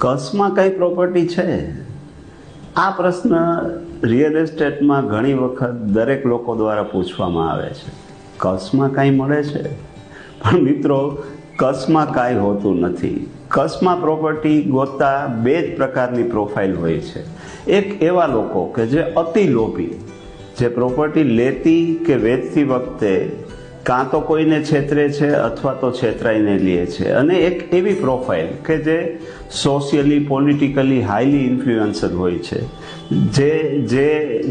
કચ્છમાં કઈ પ્રોપર્ટી છે? આ પ્રશ્ન રિયલ એસ્ટેટમાં ઘણી વખત દરેક લોકો દ્વારા પૂછવામાં આવે છે. કચ્છમાં કાંઈ મળે છે? પણ મિત્રો, કચ્છમાં કાંઈ હોતું નથી. કચ્છમાં પ્રોપર્ટી ગોતતા બે જ પ્રકારની પ્રોફાઇલ હોય છે. એક એવા લોકો કે જે અતિ લોભી, જે પ્રોપર્ટી લેતી કે વેચતી વખતે કાં તો કોઈને છેતરે છે અથવા તો છેતરાઈને લે છે, અને એક એવી પ્રોફાઇલ કે જે સોશિયલી પોલિટિકલી હાઈલી ઇન્ફ્લુએન્સર હોય છે,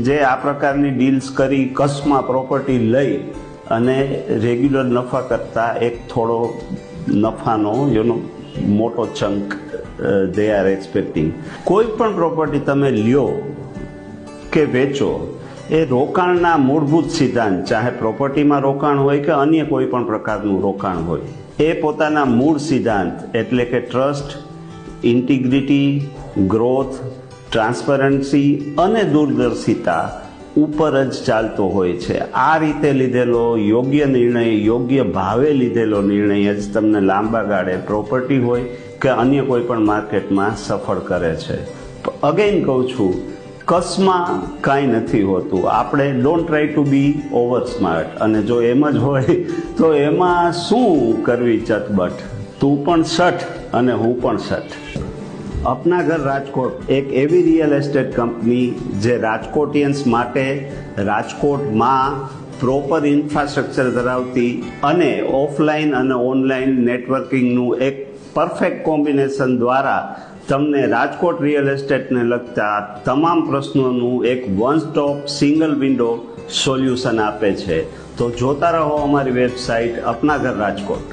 જે આ પ્રકારની ડીલ્સ કરી કચ્છમાં પ્રોપર્ટી લઈ અને રેગ્યુલર નફા કરતાં એક થોડો નફાનો મોટો ચંક દે આર એક્સપેક્ટિંગ. કોઈ પણ પ્રોપર્ટી તમે લ્યો કે વેચો, એ રોકાણના મૂળભૂત સિદ્ધાંત, ચાહે પ્રોપર્ટીમાં રોકાણ હોય કે અન્ય કોઈ પણ પ્રકારનું રોકાણ હોય, એ પોતાના મૂળ સિદ્ધાંત એટલે કે ટ્રસ્ટ, ઇન્ટિગ્રિટી, ગ્રોથ, ટ્રાન્સપરન્સી અને દૂરદર્શિતા ઉપર જ ચાલતો હોય છે. આ રીતે લીધેલો યોગ્ય નિર્ણય, યોગ્ય ભાવે લીધેલો નિર્ણય જ તમને લાંબા ગાળે પ્રોપર્ટી હોય કે અન્ય કોઈ પણ માર્કેટમાં સફળ કરે છે. અગેન કહું છું, કચ્છમાં કાંઈ નથી હોતું. આપણે don't try to be over smart, અને જો એમ જ હોય તો એમાં શું કરવી ચટબટ. તું પણ શઠ અને હું પણ શઠ. અપના ઘર રાજકોટ એક એવી રિયલ એસ્ટેટ કંપની જે રાજકોટિયન્સ માટે રાજકોટમાં પ્રોપર ઇન્ફ્રાસ્ટ્રક્ચર ધરાવતી અને ઓફલાઈન અને ઓનલાઈન નેટવર્કિંગનું એક પરફેક્ટ કોમ્બિનેશન દ્વારા તમને રાજકોટ રિયલ એસ્ટેટને લગતા તમામ પ્રશ્નોનું એક one stop single window solution આપે છે. તો જોતા રહો અમારી વેબસાઇટ અપના ઘર રાજકોટ.